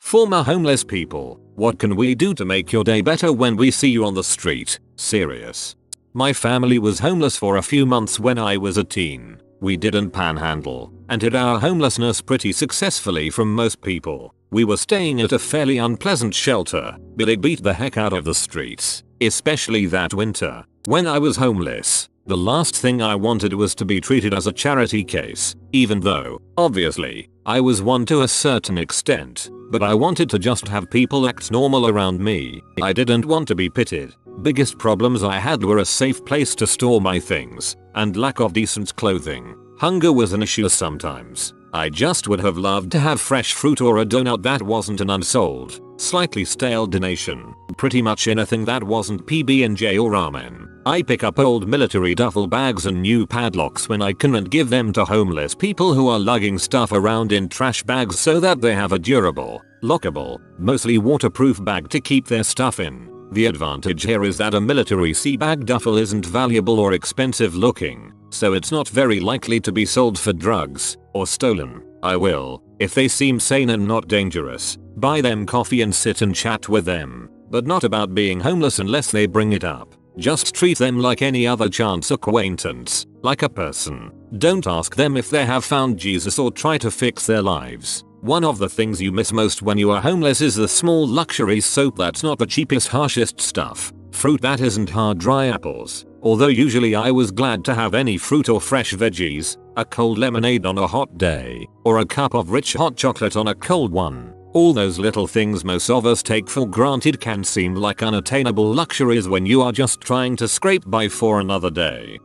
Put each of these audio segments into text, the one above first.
Former homeless people, what can we do to make your day better when we see you on the street? Serious. My family was homeless for a few months when I was a teen. We didn't panhandle and hid our homelessness pretty successfully from most people. We were staying at a fairly unpleasant shelter, but it beat the heck out of the streets, especially that winter. When I was homeless, the last thing I wanted was to be treated as a charity case, even though, obviously, I was one to a certain extent, but I wanted to just have people act normal around me. I didn't want to be pitied. Biggest problems I had were a safe place to store my things, and lack of decent clothing. Hunger was an issue sometimes. I just would have loved to have fresh fruit or a donut that wasn't an unsold, slightly stale donation. Pretty much anything that wasn't PB&J or ramen. I pick up old military duffel bags and new padlocks when I can and give them to homeless people who are lugging stuff around in trash bags so that they have a durable, lockable, mostly waterproof bag to keep their stuff in. The advantage here is that a military sea bag duffel isn't valuable or expensive looking, so it's not very likely to be sold for drugs or stolen. I will, if they seem sane and not dangerous, buy them coffee and sit and chat with them, but not about being homeless unless they bring it up. Just treat them like any other chance acquaintance, like a person. Don't ask them if they have found Jesus or try to fix their lives. One of the things you miss most when you are homeless is the small luxury soap that's not the cheapest, harshest stuff. Fruit that isn't hard, dry apples. Although usually I was glad to have any fruit or fresh veggies, a cold lemonade on a hot day, or a cup of rich hot chocolate on a cold one. All those little things most of us take for granted can seem like unattainable luxuries when you are just trying to scrape by for another day.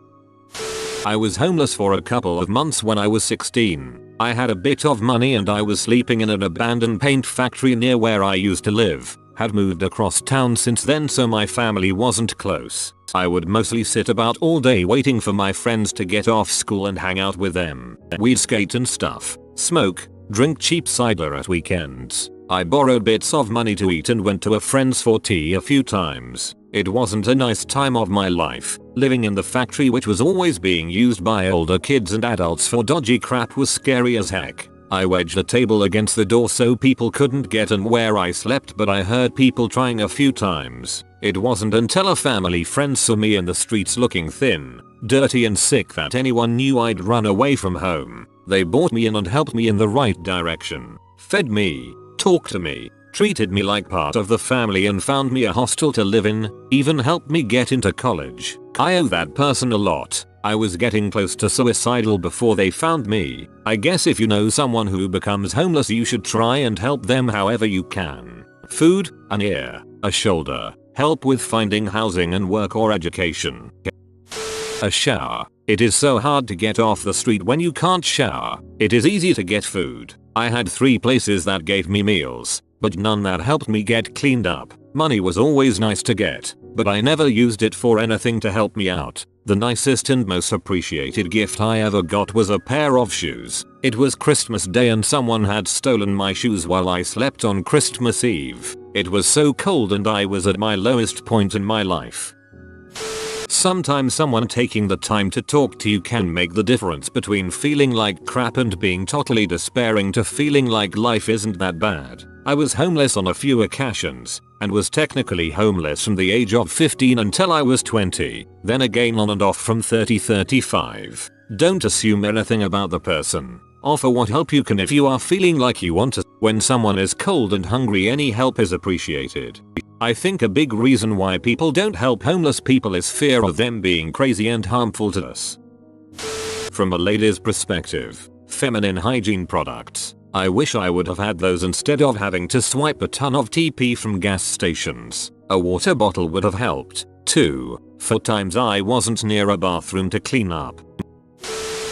I was homeless for a couple of months when I was 16. I had a bit of money and I was sleeping in an abandoned paint factory near where I used to live. Had moved across town since then, so my family wasn't close. I would mostly sit about all day waiting for my friends to get off school and hang out with them. We'd skate and stuff, smoke, drink cheap cider at weekends. I borrowed bits of money to eat and went to a friend's for tea a few times. It wasn't a nice time of my life. Living in the factory, which was always being used by older kids and adults for dodgy crap, was scary as heck. I wedged a table against the door so people couldn't get in where I slept, but I heard people trying a few times. It wasn't until a family friend saw me in the streets looking thin, dirty and sick that anyone knew I'd run away from home. They brought me in and helped me in the right direction. Fed me, talked to me, treated me like part of the family and found me a hostel to live in, even helped me get into college. I owe that person a lot. I was getting close to suicidal before they found me. I guess if you know someone who becomes homeless, you should try and help them however you can. Food, an ear, a shoulder, help with finding housing and work or education. A shower. It is so hard to get off the street when you can't shower. It is easy to get food. I had 3 places that gave me meals, but none that helped me get cleaned up. Money was always nice to get, but I never used it for anything to help me out. The nicest and most appreciated gift I ever got was a pair of shoes. It was Christmas Day and someone had stolen my shoes while I slept on Christmas Eve. It was so cold and I was at my lowest point in my life. Sometimes someone taking the time to talk to you can make the difference between feeling like crap and being totally despairing to feeling like life isn't that bad. I was homeless on a few occasions, and was technically homeless from the age of 15 until I was 20, then again on and off from 30-35. Don't assume anything about the person. Offer what help you can if you are feeling like you want to. When someone is cold and hungry, any help is appreciated. I think a big reason why people don't help homeless people is fear of them being crazy and harmful to us. From a lady's perspective, feminine hygiene products. I wish I would have had those instead of having to swipe a ton of TP from gas stations. A water bottle would have helped, too, for times I wasn't near a bathroom to clean up.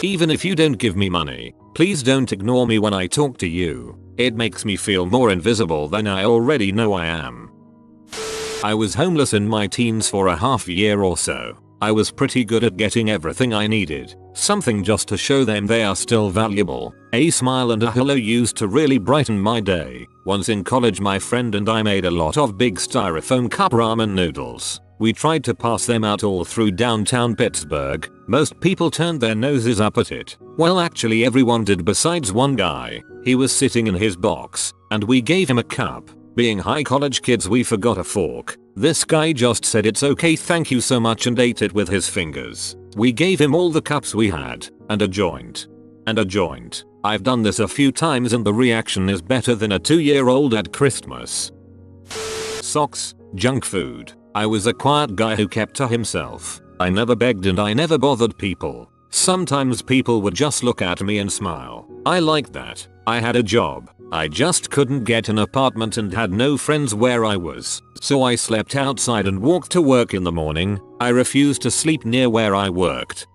Even if you don't give me money, please don't ignore me when I talk to you. It makes me feel more invisible than I already know I am. I was homeless in my teens for a half year or so. I was pretty good at getting everything I needed. Something just to show them they are still valuable. A smile and a hello used to really brighten my day. Once in college, my friend and I made a lot of big styrofoam cup ramen noodles. We tried to pass them out all through downtown Pittsburgh. Most people turned their noses up at it. Well, actually everyone did besides one guy. He was sitting in his box, and we gave him a cup. Being high college kids, we forgot a fork. This guy just said it's okay, thank you so much, and ate it with his fingers. We gave him all the cups we had, and a joint. I've done this a few times and the reaction is better than a 2-year-old at Christmas. Socks, junk food. I was a quiet guy who kept to himself. I never begged and I never bothered people. Sometimes people would just look at me and smile. I liked that. I had a job. I just couldn't get an apartment and had no friends where I was. So I slept outside and walked to work in the morning. I refused to sleep near where I worked.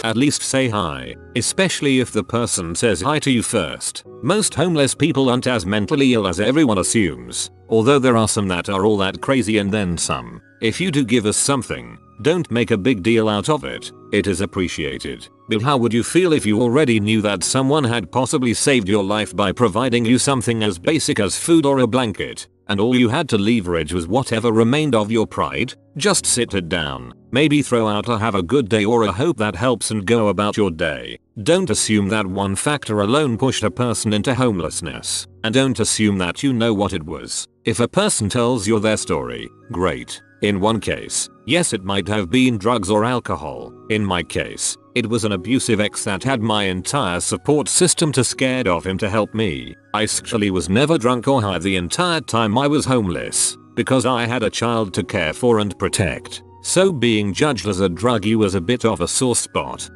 At least say hi, especially if the person says hi to you first. Most homeless people aren't as mentally ill as everyone assumes, although there are some that are all that crazy and then some. If you do give us something, don't make a big deal out of it. It is appreciated. But how would you feel if you already knew that someone had possibly saved your life by providing you something as basic as food or a blanket, and all you had to leverage was whatever remained of your pride? Just sit it down. Maybe throw out a "have a good day" or a "hope that helps" and go about your day. Don't assume that one factor alone pushed a person into homelessness. And don't assume that you know what it was. If a person tells you their story, great. In one case, yes, it might have been drugs or alcohol. In my case, it was an abusive ex that had my entire support system too scared of him to help me. I actually was never drunk or high the entire time I was homeless, because I had a child to care for and protect. So being judged as a druggie was a bit of a sore spot.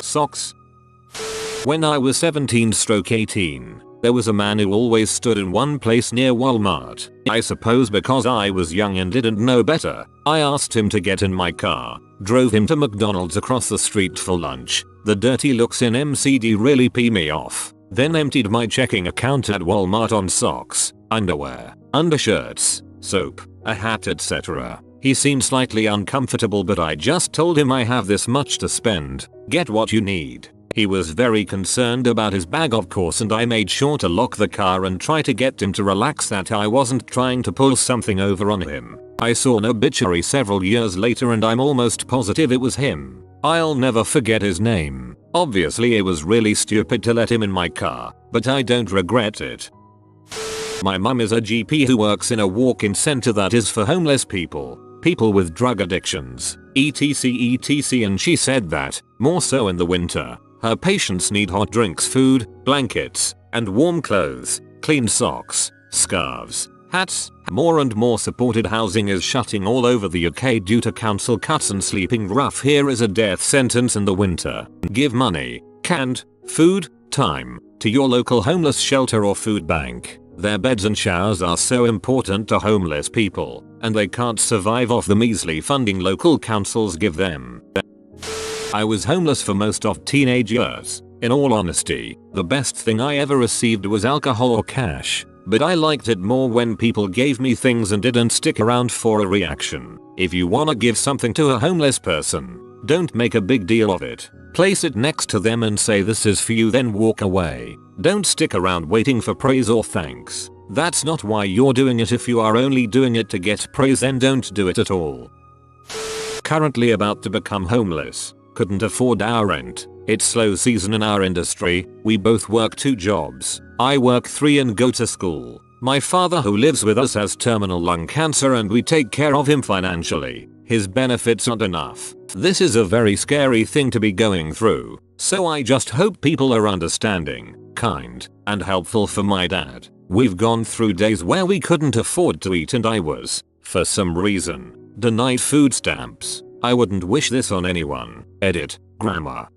Socks. When I was 17/18, there was a man who always stood in one place near Walmart. I suppose because I was young and didn't know better, I asked him to get in my car, drove him to McDonald's across the street for lunch. The dirty looks in MCD really pee me off. Then emptied my checking account at Walmart on socks, underwear, undershirts, soap, a hat, etc. He seemed slightly uncomfortable, but I just told him I have this much to spend. Get what you need. He was very concerned about his bag, of course, and I made sure to lock the car and try to get him to relax that I wasn't trying to pull something over on him. I saw an obituary several years later and I'm almost positive it was him. I'll never forget his name. Obviously it was really stupid to let him in my car, but I don't regret it. My mum is a GP who works in a walk-in center that is for homeless people. People with drug addictions, etc, and she said that, more so in the winter, her patients need hot drinks, food, blankets, and warm clothes, clean socks, scarves, hats. More and more supported housing is shutting all over the UK due to council cuts, and sleeping rough here is a death sentence in the winter. Give money, canned food, time, to your local homeless shelter or food bank. Their beds and showers are so important to homeless people, and they can't survive off the measly funding local councils give them. I was homeless for most of teenage years. In all honesty, the best thing I ever received was alcohol or cash, but I liked it more when people gave me things and didn't stick around for a reaction. If you wanna give something to a homeless person, don't make a big deal of it. Place it next to them and say this is for you, then walk away. Don't stick around waiting for praise or thanks. That's not why you're doing it. If you are only doing it to get praise, then don't do it at all. Currently about to become homeless. Couldn't afford our rent. It's slow season in our industry. We both work 2 jobs. I work 3 and go to school. My father, who lives with us, has terminal lung cancer and we take care of him financially. His benefits aren't enough. This is a very scary thing to be going through, so I just hope people are understanding, kind, and helpful for my dad. We've gone through days where we couldn't afford to eat and I was, for some reason, denied food stamps. I wouldn't wish this on anyone. Edit, grammar.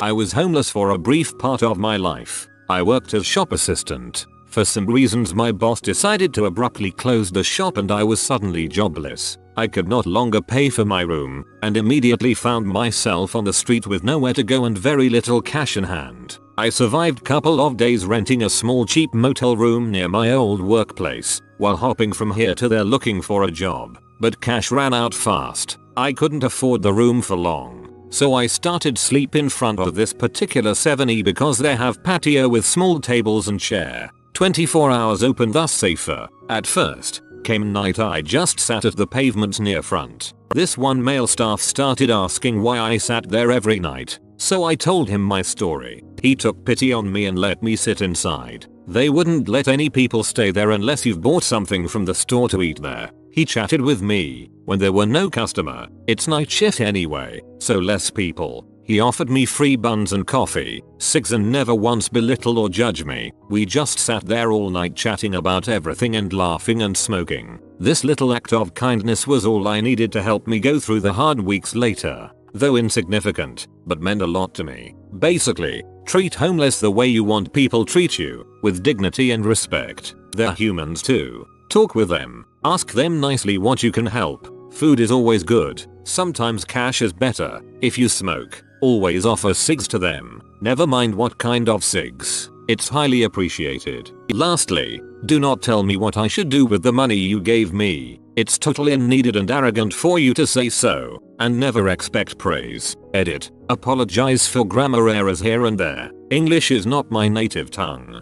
I was homeless for a brief part of my life. I worked as shop assistant. For some reasons my boss decided to abruptly close the shop and I was suddenly jobless. I could not longer pay for my room, and immediately found myself on the street with nowhere to go and very little cash in hand. I survived couple of days renting a small cheap motel room near my old workplace, while hopping from here to there looking for a job, but cash ran out fast. I couldn't afford the room for long, so I started sleep in front of this particular 7E because they have patio with small tables and chair. 24 hours open, thus safer. At first, came night, I just sat at the pavement near front. This one male staff started asking why I sat there every night, so I told him my story. He took pity on me and let me sit inside. They wouldn't let any people stay there unless you've bought something from the store to eat there. He chatted with me when there were no customer. It's night shift anyway, so less people. He offered me free buns and coffee, cigs, and never once belittle or judge me. We just sat there all night chatting about everything and laughing and smoking. This little act of kindness was all I needed to help me go through the hard weeks later. Though insignificant, but meant a lot to me. Basically, treat homeless the way you want people treat you, with dignity and respect. They're humans too. Talk with them. Ask them nicely what you can help. Food is always good. Sometimes cash is better. If you smoke, always offer cigs to them. Never mind what kind of cigs. It's highly appreciated. Lastly, do not tell me what I should do with the money you gave me. It's totally unneeded and arrogant for you to say so. And never expect praise. Edit. Apologize for grammar errors here and there. English is not my native tongue.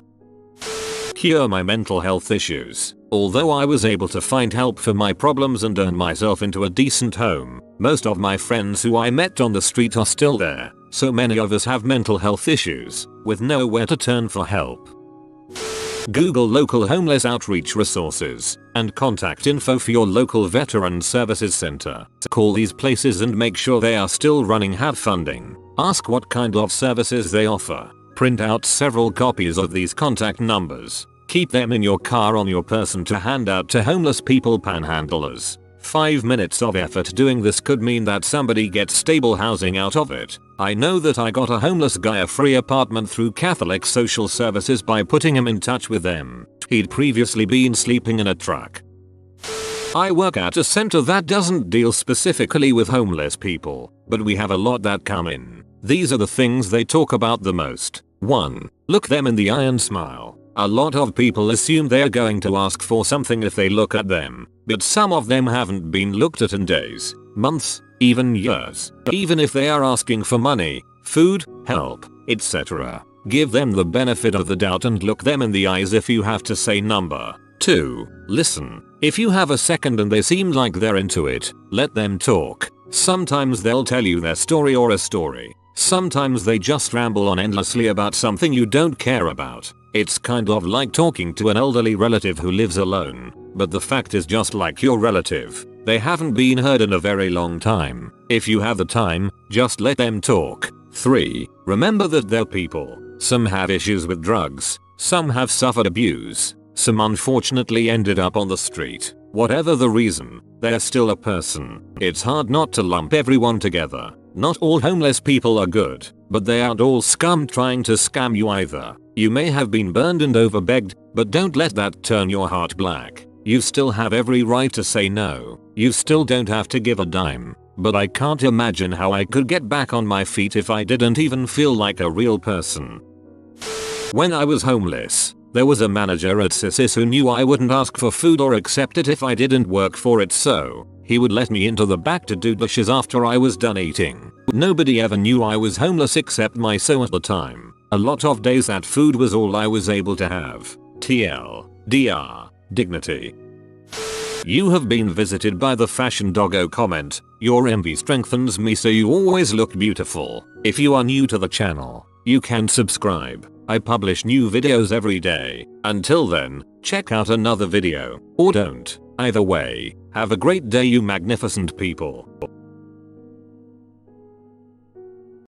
Cure my mental health issues. Although I was able to find help for my problems and earn myself into a decent home, most of my friends who I met on the street are still there. So many of us have mental health issues, with nowhere to turn for help. Google local homeless outreach resources and contact info for your local veteran services center. Call these places and make sure they are still running, have funding. Ask what kind of services they offer. Print out several copies of these contact numbers. Keep them in your car on your person to hand out to homeless people panhandlers. 5 minutes of effort doing this could mean that somebody gets stable housing out of it. I know that I got a homeless guy a free apartment through Catholic Social Services by putting him in touch with them. He'd previously been sleeping in a truck. I work at a center that doesn't deal specifically with homeless people, but we have a lot that come in. These are the things they talk about the most. 1. Look them in the eye and smile. A lot of people assume they're going to ask for something if they look at them, but some of them haven't been looked at in days, months, even years. Even if they are asking for money, food, help, etc. Give them the benefit of the doubt and look them in the eyes if you have to say number. 2. Listen. If you have a second and they seem like they're into it, let them talk. Sometimes they'll tell you their story or a story. Sometimes they just ramble on endlessly about something you don't care about. It's kind of like talking to an elderly relative who lives alone. But the fact is, just like your relative, they haven't been heard in a very long time. If you have the time, just let them talk. 3. Remember that they're people. Some have issues with drugs. Some have suffered abuse. Some unfortunately ended up on the street. Whatever the reason, they're still a person. It's hard not to lump everyone together. Not all homeless people are good, but they aren't all scum trying to scam you either. You may have been burned and overbegged, but don't let that turn your heart black. You still have every right to say no. You still don't have to give a dime. But I can't imagine how I could get back on my feet if I didn't even feel like a real person. When I was homeless, there was a manager at CSIS who knew I wouldn't ask for food or accept it if I didn't work for it, so he would let me into the back to do dishes after I was done eating. Nobody ever knew I was homeless except myself at the time. A lot of days that food was all I was able to have. TLDR. Dignity. You have been visited by the fashion doggo comment. Your envy strengthens me, so you always look beautiful. If you are new to the channel, you can subscribe. I publish new videos every day. Until then, check out another video, or don't. Either way, have a great day, you magnificent people.